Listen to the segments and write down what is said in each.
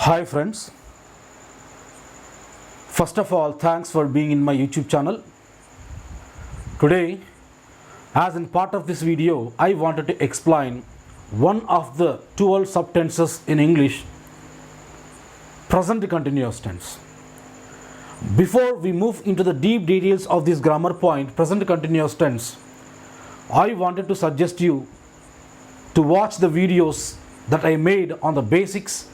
Hi friends, first of all thanks for being in my YouTube channel. Today, as in part of this video, I wanted to explain one of the 12 subtenses in English, present continuous tense. Before we move into the deep details of this grammar point, present continuous tense, I wanted to suggest you to watch the videos that I made on the basics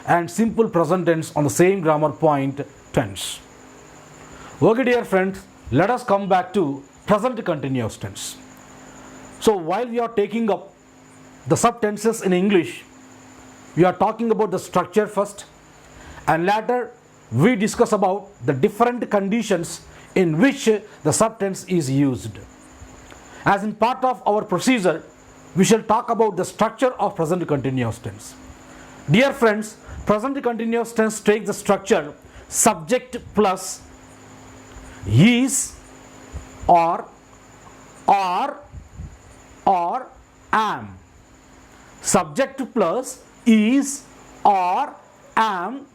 and simple present tense on the same grammar point tense. Okay dear friends, let us come back to present continuous tense. So while we are taking up the subtenses in English, we are talking about the structure first, and later we discuss about the different conditions in which the subtense is used. As in part of our procedure, we shall talk about the structure of present continuous tense. Dear friends, present continuous tense takes the structure subject plus is or am. Subject plus is or am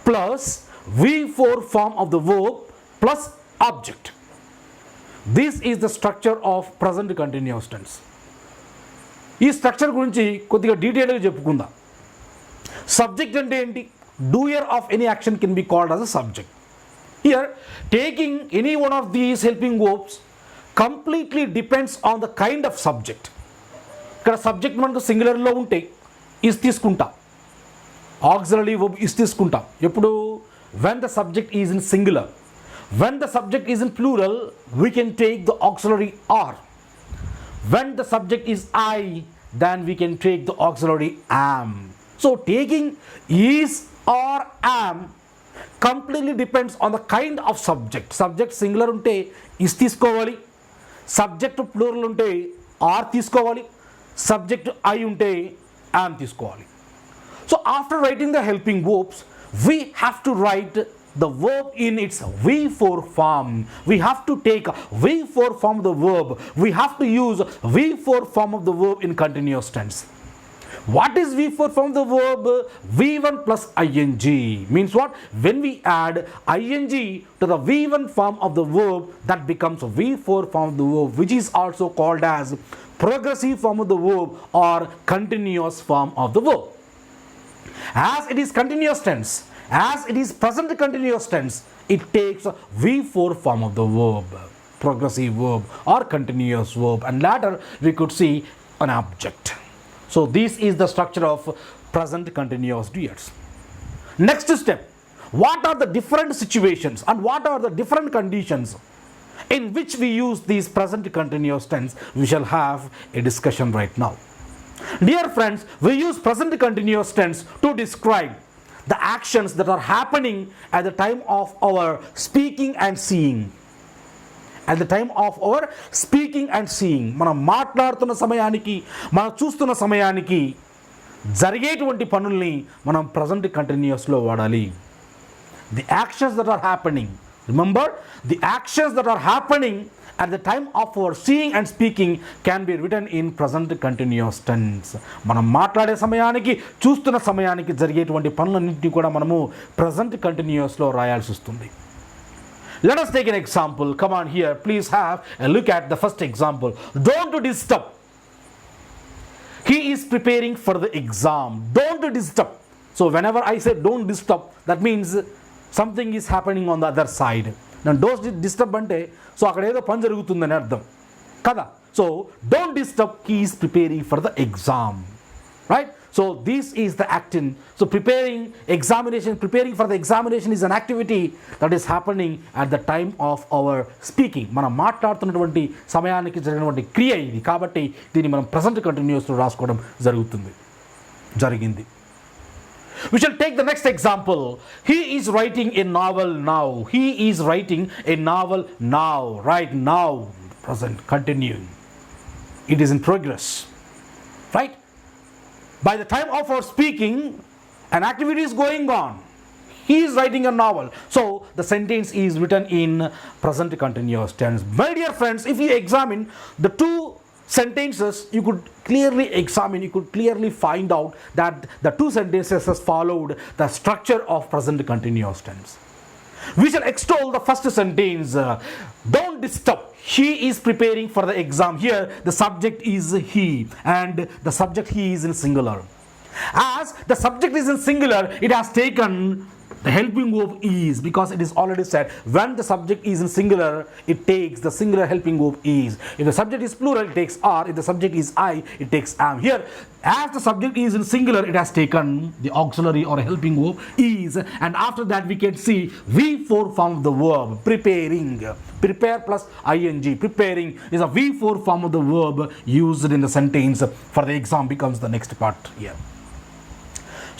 plus V4 form of the verb plus object. This is the structure of present continuous tense. ఈ structure గురించి కొద్దిగా డీటెయిల్గా చెప్పుకుందాం. Subject అంటే ఏంటి? Doer of any action can be called as a subject. Here, taking any one of these helping verbs completely depends on the kind of subject. ఇక్కడ subject మనకు సింగులర్లో ఉంటే ఇస్ తీసుకుంటాం, ఆక్సిలరీ verb ఇస్ తీసుకుంటాం. ఎప్పుడు? when the subject is in singular. When the subject is in plural, we can take the auxiliary are. When the subject is I, then we can take the auxiliary am. So taking is or am completely depends on the kind of subject. Subject singular unte is తీసుకోవాలి, subject plural unte are తీసుకోవాలి, subject I unte am తీసుకోవాలి. So after writing the helping verbs, we have to write the verb in its V4 form. We have to take V4 form of the verb. We have to use V4 form of the verb in continuous tense. What is V4 form of the verb? V1 plus ing means what? When we add ing to the V1 form of the verb, that becomes V4 form of the verb, which is also called as progressive form of the verb or continuous form of the verb. As it is continuous tense, as it is present continuous tense, it takes V4 form of the verb, progressive verb or continuous verb, and later we could see an object. So this is the structure of present continuous tense. Next step, what are the different situations and what are the different conditions in which we use these present continuous tense? We shall have a discussion right now. Dear friends, we use present continuous tense to describe the actions that are happening at the time of our speaking and seeing. At the time of our speaking and seeing, మనం మాట్లాడుతున్న సమయానికి, మనం చూస్తున్న సమయానికి జరిగేటువంటి పనుల్ని మనం present continuousలో వాడాలి. The actions that are happening, remember, the actions that are happening at the time of our seeing and speaking can be written in present continuous tense. మనం మాట్లాడే సమయానికి, చూస్తున్న సమయానికి జరిగేటువంటి పనులన్నింటినీ కూడా మనము present continuousలో రాయాల్సి వస్తుంది. Let us take an example. Come on here, please have a look at the first example. Don't disturb. He is preparing for the exam. Don't disturb. So whenever I say don't disturb, that means something is happening on the other side. Now don't disturb ante so akkada edo pani jarugutundani ardham kada. So don't disturb, he is preparing for the exam, right? So this is the action. So preparing for the examination is an activity that is happening at the time of our speaking. మనం మాట్లాడుతున్నటువంటి సమయానికి జరిగినటువంటి క్రియ ఇది, కాబట్టి దీన్ని మనం present కంటిన్యూస్లో రాసుకోవడం జరిగింది. We shall take the next example. He is writing a novel now. He is writing a novel now. Right now, present continuing. It is in progress, right? By the time of our speaking, an activity is going on. He is writing a novel. So the sentence is written in present continuous tense. My dear friends, if you examine the two sentences, you could clearly examine, you could clearly find out that the two sentences has followed the structure of present continuous tense. We shall extol the first sentence. Don't disturb. He is preparing for the exam. Here the subject is he and the subject he is in singular. As the subject is in singular, it has taken the helping verb is, because it is already said when the subject is in singular, it takes the singular helping verb is. If the subject is plural, it takes are. If the subject is I, it takes am. Here, as the subject is in singular, it has taken the auxiliary or helping verb is, and after that we can see V4 form of the verb preparing. Prepare plus ing. Preparing is a V4 form of the verb used in the sentence for the exam becomes the next part here.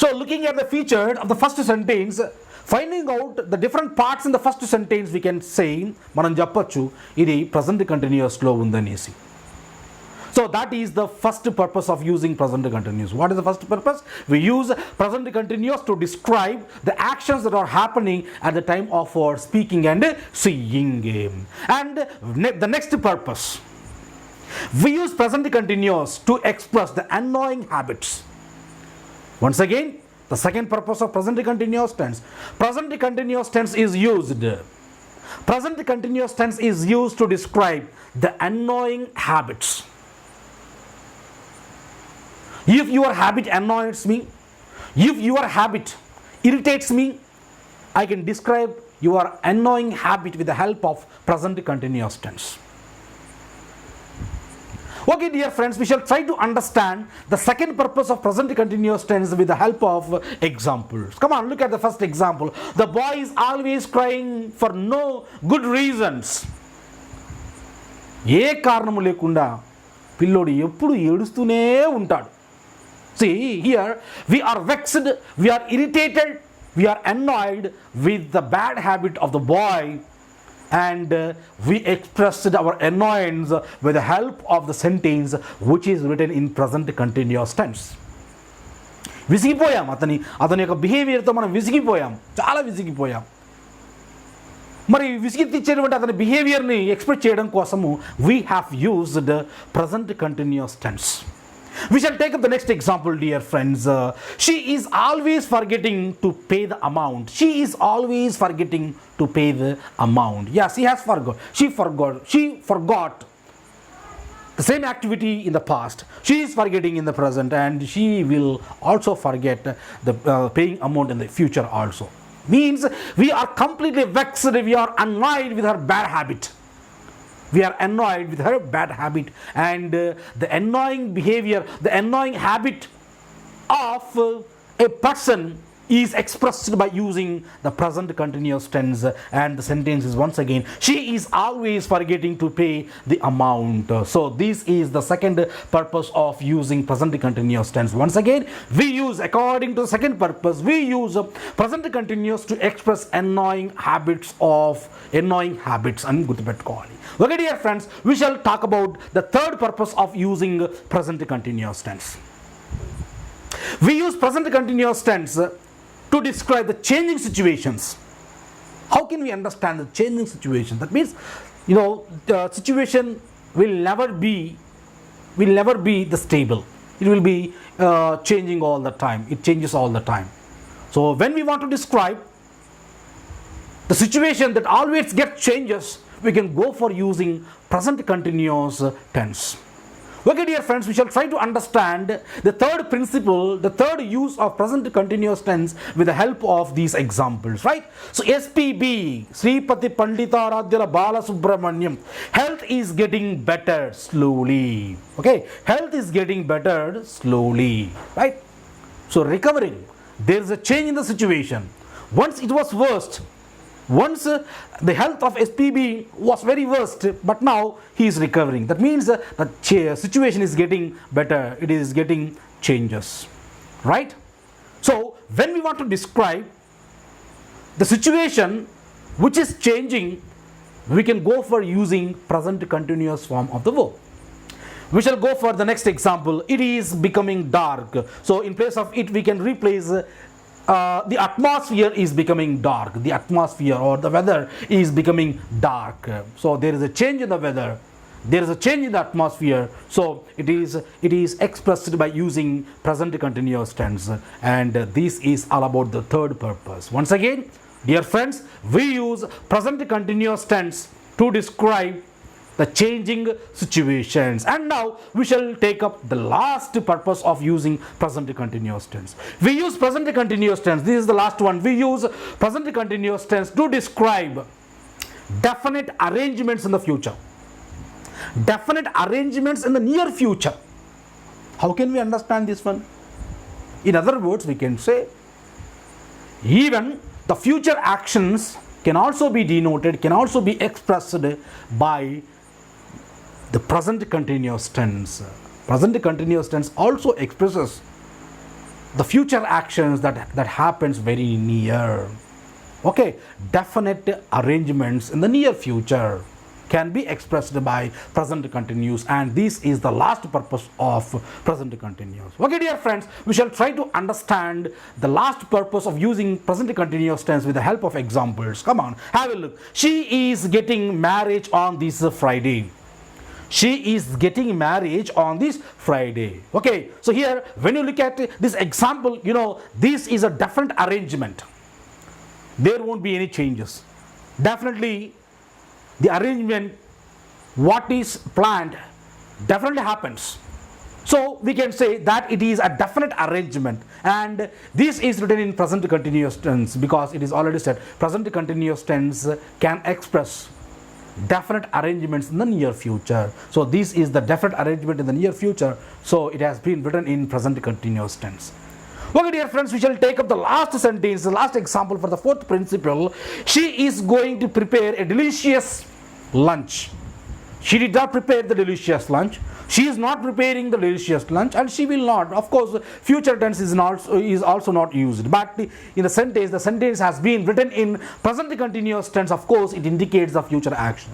So looking at the feature of the first sentence, finding out the different parts in the first sentence, we can say మనం చెప్పొచ్చు ఇది present continuous లో ఉందనేసి. So that is the first purpose of using present continuous. What is the first purpose? We use present continuous to describe the actions that are happening at the time of our speaking and seeing. And the next purpose, we use present continuous to express the annoying habits. Once again, the second purpose of present continuous tense. Present continuous tense is used. Present continuous tense is used to describe the annoying habits. If your habit annoys me, if your habit irritates me, I can describe your annoying habit with the help of present continuous tense. Okay, dear friends, we shall try to understand the second purpose of present continuous tense with the help of examples. Come on, look at the first example. The boy is always crying for no good reasons. ఏ కారణము లేకుండా పిల్లోడు ఎప్పుడు ఏడుస్తూనే ఉంటాడు. See, here we are vexed, we are irritated, we are annoyed with the bad habit of the boy, and we expressed our annoyance with the help of the sentence which is written in present continuous tense. విసిగిపోయాం, అతని యొక్క బిహేవియర్తో మనం విసిగిపోయాం, చాలా విసిగిపోయాం. మరి విసిగిచ్చేటువంటి అతని బిహేవియర్ని express చేయడం కోసము we have used present continuous tense. We shall take up the next example, dear friends. She is always forgetting to pay the amount. She is always forgetting to pay the amount. Yes, she has forgot. She forgot the same activity in the past. She is forgetting in the present, and she will also forget the paying amount in the future also. Means we are completely vexed, we are annoyed with her bad habit. We are annoyed with her bad habit, and the annoying behavior, the annoying habit of a person is expressed by using the present continuous tense, and the sentence is once again, she is always forgetting to pay the amount. So this is the second purpose of using present continuous tense. Once again, we use, according to the second purpose, we use present continuous to express annoying habits and గుర్తుపెట్టుకోవాలి. Okay, dear friends, we shall talk about the third purpose of using present continuous tense. We use present continuous tense to describe the changing situations. How can we understand the changing situation? That means, the situation will never be the stable. It will be changing all the time. It changes all the time. So when we want to describe the situation that always gets changes, we can go for using present continuous tense. Okay, dear friends, we shall try to understand the third principle, the third use of present continuous tense with the help of these examples, right? So SPB, Sripati Panditaradhyala Bala Subramanyam, health is getting better slowly. Okay, health is getting better slowly, right? So recovering, there is a change in the situation. Once it was worst, once the health of SPB was very worst, but now he is recovering. That means the situation is getting better, it is getting changes, right? So when we want to describe the situation which is changing, we can go for using present continuous form of the verb. We shall go for the next example. It is becoming dark. So in place of it, we can replace the atmosphere is becoming dark. The atmosphere or the weather is becoming dark. So there is a change in the weather, there is a change in the atmosphere, so it is expressed by using present continuous tense, and this is all about the third purpose. Once again, dear friends, we use present continuous tense to describe the changing situations. And now we shall take up the last purpose of using present continuous tense. We use present continuous tense, this is the last one. We use present continuous tense to describe definite arrangements in the future. Definite arrangements in the near future. How can we understand this one? In other words, we can say even the future actions can also be denoted, can also be expressed by the present continuous tense. Present continuous tense also expresses the future actions that happens very near. Okay, definite arrangements in the near future can be expressed by present continuous, and this is the last purpose of present continuous. Okay, dear friends, we shall try to understand the last purpose of using present continuous tense with the help of examples. Come on, have a look. She is getting married on this Friday. She is getting married on this Friday. Okay, so here when you look at this example, this is a definite arrangement. There won't be any changes. Definitely the arrangement, what is planned, definitely happens. So we can say that it is a definite arrangement, and this is written in present continuous tense because it is already said present continuous tense can express definite arrangements in the near future. So this is the definite arrangement in the near future, so it has been written in present continuous tense. Okay, dear friends, we shall take up the last sentence, the last example for the fourth principle. She is going to prepare a delicious lunch. She did not prepare the delicious lunch. She is not preparing the delicious lunch, and she will not. Of course, future tense is also not used. But in the sentence has been written in present continuous tense. Of course, it indicates the future action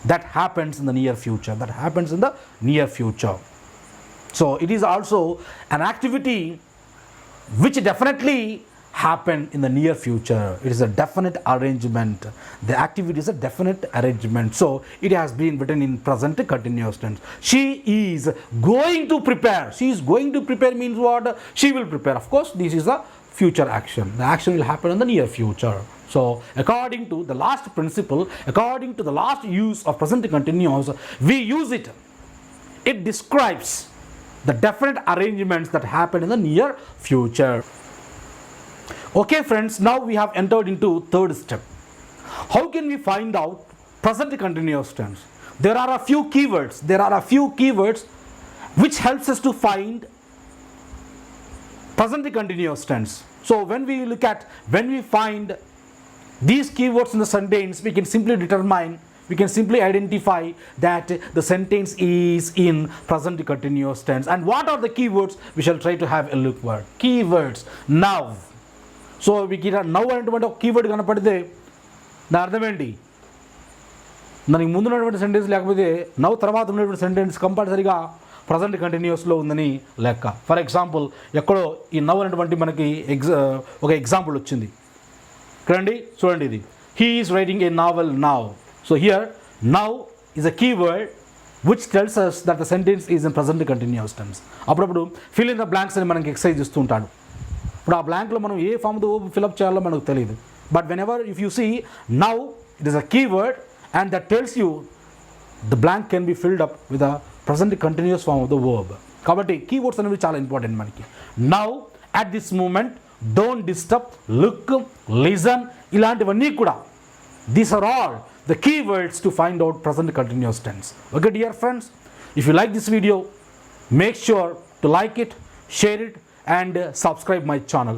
that happens in the near future. That happens in the near future. So it is also an activity which definitely happen in the near future. It is a definite arrangement. The activity is a definite arrangement. So it has been written in present continuous tense. She is going to prepare. She is going to prepare means what? She will prepare. Of course, this is a future action. The action will happen in the near future. So according to the last principle, according to the last use of present continuous, we use it. It describes the definite arrangements that happen in the near future. Okay friends, now we have entered into third step. How can we find out present continuous tense? There are a few keywords which helps us to find present continuous tense. So when we find these keywords in the sentence, we can simply identify that the sentence is in present continuous tense. And what are the keywords? We shall try to have a look at keywords. Now, so we get now అనేటువంటి ఒక keyword కనపడితే దాని అర్థం ఏంటి? దానికి ముందు ఉన్నటువంటి sentence లేకపోతే నవ్ తర్వాత ఉన్నటువంటి సెంటెన్స్ కంపల్సరీగా ప్రజెంట్ కంటిన్యూస్లో ఉందని లెక్క. ఫర్ ఎగ్జాంపుల్, ఎక్కడో ఈ నవ్ అనేటువంటి మనకి ఒక ఎగ్జాంపుల్ వచ్చింది. చూడండి ఇది, he is writing a novel now. So here now is a keyword which tells us that the sentence is in present continuous tense. అప్పుడప్పుడు fill in the blanks అని మనకి ఎక్సర్సైజ్ ఇస్తూ ఉంటాడు. ఇప్పుడు ఆ బ్లాంక్లో మనం ఏ ఫామ్తో ఫిల్అప్ చేయాలో మనకు తెలియదు. But whenever if you see now, it is a keyword and that tells you the blank can be filled up with a present continuous form of the verb. కాబట్టి keywords అనేవి చాలా ఇంపార్టెంట్ మనకి. Now, at this moment, don't disturb, look, listen, ఇలాంటివన్నీ కూడా, these are all the keywords to find out present continuous tense. Okay, dear friends, if you like this video, make sure to like it, share it, and subscribe my channel.